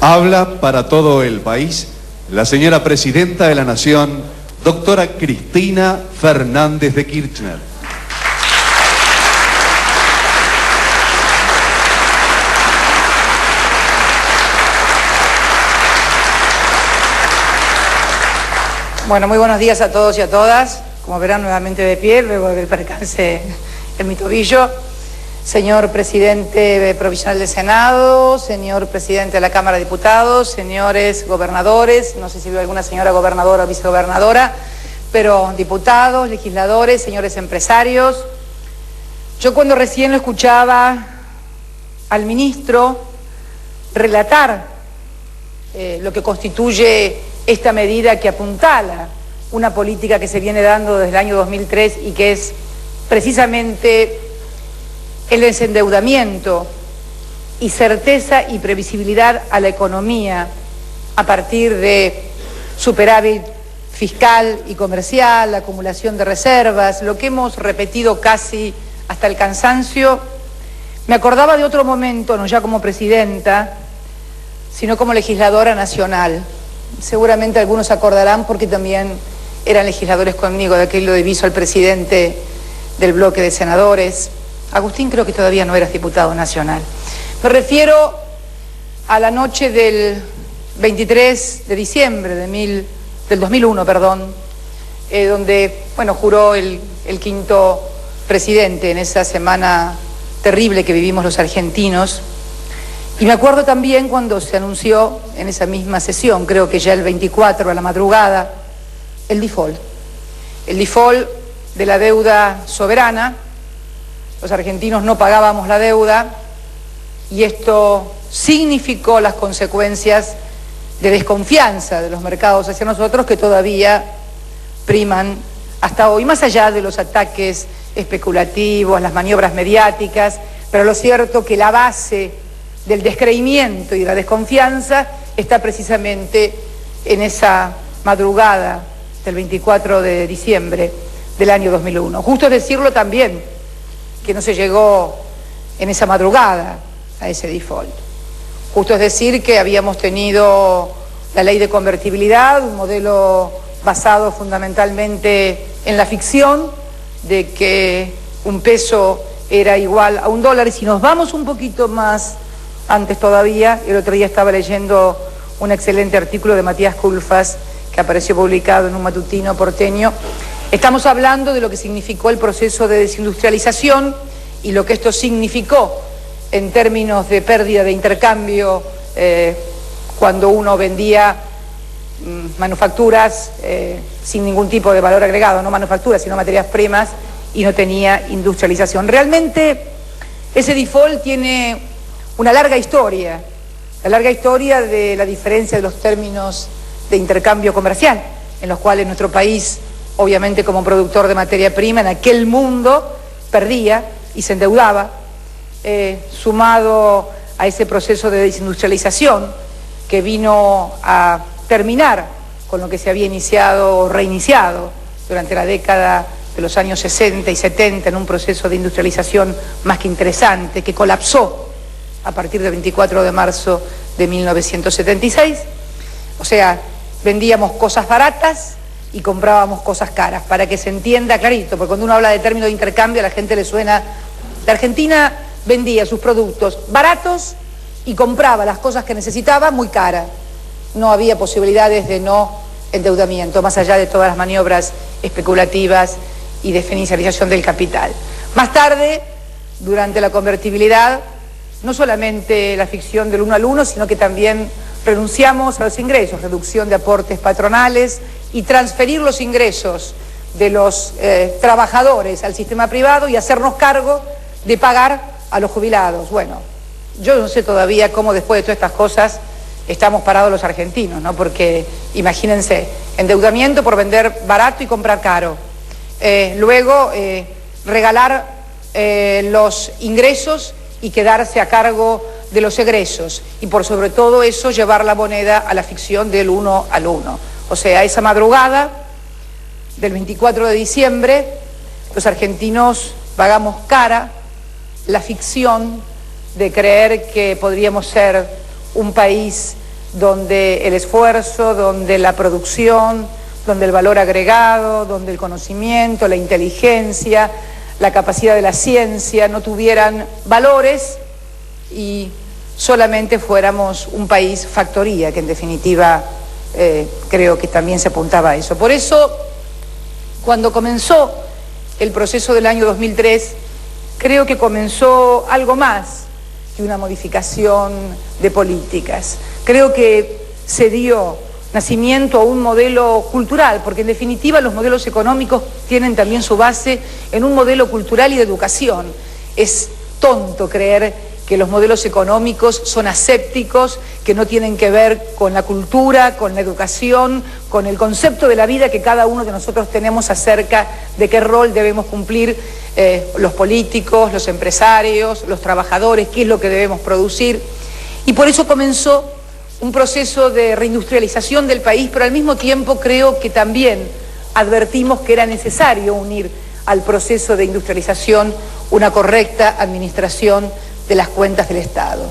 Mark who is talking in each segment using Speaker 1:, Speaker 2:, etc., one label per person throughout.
Speaker 1: Habla para todo el país la señora Presidenta de la Nación, doctora Cristina Fernández de Kirchner.
Speaker 2: Bueno, muy buenos días a todos y a todas. Como verán, nuevamente de pie, luego del percance en mi tobillo. Señor Presidente Provisional del Senado, señor Presidente de la Cámara de Diputados, señores gobernadores, no sé si veo alguna señora gobernadora o vicegobernadora, pero diputados, legisladores, señores empresarios. Yo cuando recién lo escuchaba al ministro relatar lo que constituye esta medida que apuntala una política que se viene dando desde el año 2003 y que es precisamente el desendeudamiento y certeza y previsibilidad a la economía a partir de superávit fiscal y comercial, la acumulación de reservas, lo que hemos repetido casi hasta el cansancio. Me acordaba de otro momento, no ya como presidenta, sino como legisladora nacional. Seguramente algunos se acordarán porque también eran legisladores conmigo, de aquello de viso al presidente del bloque de senadores. Agustín, creo que todavía no eras diputado nacional. Me refiero a la noche del 23 de diciembre del 2001, donde, juró el quinto presidente en esa semana terrible que vivimos los argentinos. Y me acuerdo también cuando se anunció en esa misma sesión, creo que ya el 24 a la madrugada, el default de la deuda soberana. Los argentinos no pagábamos la deuda y esto significó las consecuencias de desconfianza de los mercados hacia nosotros que todavía priman hasta hoy, más allá de los ataques especulativos, las maniobras mediáticas, pero lo cierto que la base del descreimiento y de la desconfianza está precisamente en esa madrugada del 24 de diciembre del año 2001. Justo es decirlo también que no se llegó en esa madrugada a ese default. Justo es decir que habíamos tenido la ley de convertibilidad, un modelo basado fundamentalmente en la ficción de que un peso era igual a $1, y si nos vamos un poquito más antes todavía, el otro día estaba leyendo un excelente artículo de Matías Culfas que apareció publicado en un matutino porteño. Estamos hablando de lo que significó el proceso de desindustrialización y lo que esto significó en términos de pérdida de intercambio cuando uno vendía manufacturas sin ningún tipo de valor agregado, no manufacturas sino materias primas, y no tenía industrialización. Realmente ese default tiene una larga historia, la larga historia de la diferencia de los términos de intercambio comercial, en los cuales nuestro país, obviamente como productor de materia prima, en aquel mundo perdía y se endeudaba, sumado a ese proceso de desindustrialización que vino a terminar con lo que se había iniciado o reiniciado durante la década de los años 60 y 70 en un proceso de industrialización más que interesante, que colapsó a partir del 24 de marzo de 1976. O sea, vendíamos cosas baratas y comprábamos cosas caras, para que se entienda clarito, porque cuando uno habla de término de intercambio a la gente le suena. La Argentina vendía sus productos baratos y compraba las cosas que necesitaba muy caras. No había posibilidades de no endeudamiento, más allá de todas las maniobras especulativas y de financiarización del capital. Más tarde, durante la convertibilidad, no solamente la ficción del 1 al 1, sino que también renunciamos a los ingresos, reducción de aportes patronales y transferir los ingresos de los trabajadores al sistema privado y hacernos cargo de pagar a los jubilados. Bueno, yo no sé todavía cómo después de todas estas cosas estamos parados los argentinos, ¿no? Porque imagínense, endeudamiento por vender barato y comprar caro. Luego, regalar los ingresos y quedarse a cargo de los egresos. Y por sobre todo eso, llevar la moneda a la ficción del 1 al 1. O sea, esa madrugada del 24 de diciembre, los argentinos pagamos cara la ficción de creer que podríamos ser un país donde el esfuerzo, donde la producción, donde el valor agregado, donde el conocimiento, la inteligencia, la capacidad de la ciencia no tuvieran valores y solamente fuéramos un país factoría, que en definitiva creo que también se apuntaba a eso. Por eso, cuando comenzó el proceso del año 2003, creo que comenzó algo más que una modificación de políticas. Creo que se dio nacimiento a un modelo cultural, porque en definitiva los modelos económicos tienen también su base en un modelo cultural y de educación. Es tonto creer que los modelos económicos son asépticos, que no tienen que ver con la cultura, con la educación, con el concepto de la vida que cada uno de nosotros tenemos acerca de qué rol debemos cumplir los políticos, los empresarios, los trabajadores, qué es lo que debemos producir. Y por eso comenzó un proceso de reindustrialización del país, pero al mismo tiempo creo que también advertimos que era necesario unir al proceso de industrialización una correcta administración de las cuentas del Estado.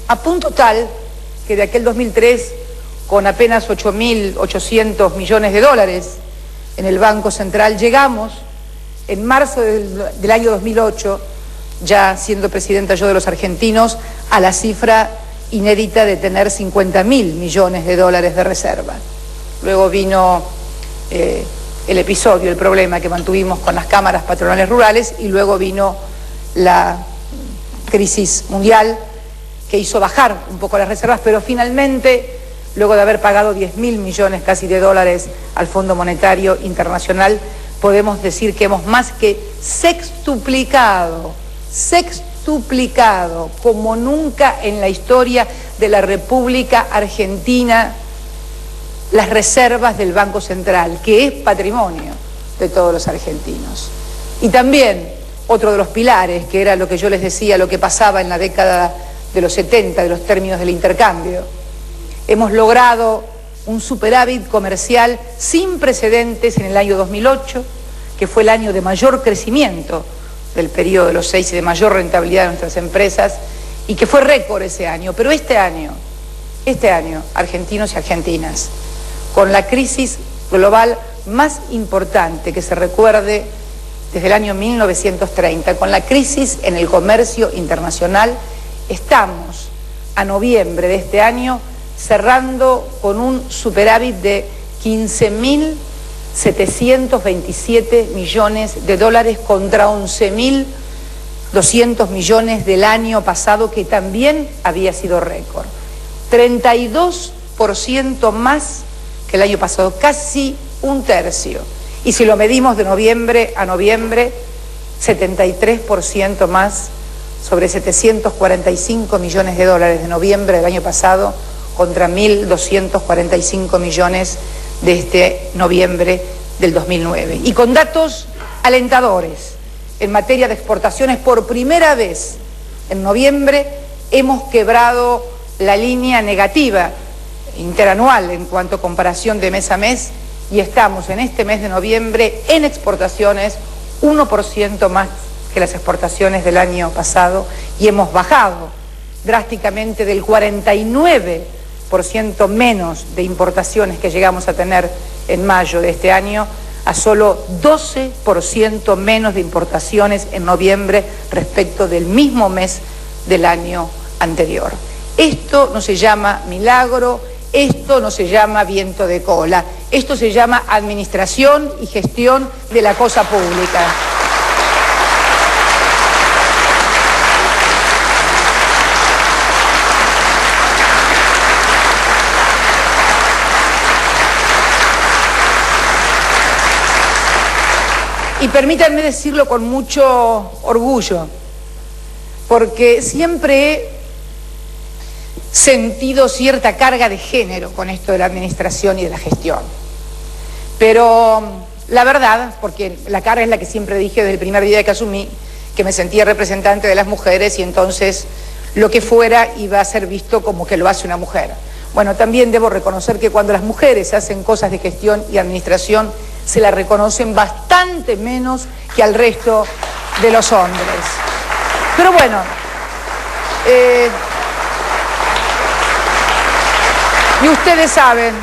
Speaker 2: A punto tal que de aquel 2003, con apenas 8.800 millones de dólares en el Banco Central, llegamos en marzo del año 2008, ya siendo presidenta yo de los argentinos, a la cifra inédita de tener 50.000 millones de dólares de reserva. Luego vino el episodio, el problema que mantuvimos con las cámaras patronales rurales, y luego vino la crisis mundial que hizo bajar un poco las reservas, pero finalmente, luego de haber pagado 10.000 millones casi de dólares al Fondo Monetario Internacional, podemos decir que hemos más que sextuplicado como nunca en la historia de la República Argentina las reservas del Banco Central, que es patrimonio de todos los argentinos. Y también otro de los pilares, que era lo que yo les decía, lo que pasaba en la década de los 70, de los términos del intercambio. Hemos logrado un superávit comercial sin precedentes en el año 2008, que fue el año de mayor crecimiento del periodo de los 6 y de mayor rentabilidad de nuestras empresas, y que fue récord ese año. Pero este año, argentinos y argentinas, con la crisis global más importante que se recuerde desde el año 1930, con la crisis en el comercio internacional, estamos a noviembre de este año cerrando con un superávit de 15.727 millones de dólares contra 11.200 millones del año pasado, que también había sido récord. 32% más que el año pasado, casi un tercio. Y si lo medimos de noviembre a noviembre, 73% más, sobre 745 millones de dólares de noviembre del año pasado contra 1.245 millones de este noviembre del 2009. Y con datos alentadores en materia de exportaciones, por primera vez en noviembre hemos quebrado la línea negativa interanual en cuanto a comparación de mes a mes, y estamos en este mes de noviembre en exportaciones 1% más que las exportaciones del año pasado, y hemos bajado drásticamente del 49% menos de importaciones que llegamos a tener en mayo de este año a solo 12% menos de importaciones en noviembre respecto del mismo mes del año anterior. Esto no se llama milagro, esto no se llama viento de cola, esto se llama administración y gestión de la cosa pública. Y permítanme decirlo con mucho orgullo, porque siempre he sentido cierta carga de género con esto de la administración y de la gestión. Pero la verdad, porque la carga es la que siempre dije desde el primer día que asumí, que me sentía representante de las mujeres y entonces lo que fuera iba a ser visto como que lo hace una mujer. Bueno, también debo reconocer que cuando las mujeres hacen cosas de gestión y administración, se la reconocen bastante menos que al resto de los hombres. Pero bueno, Y ustedes saben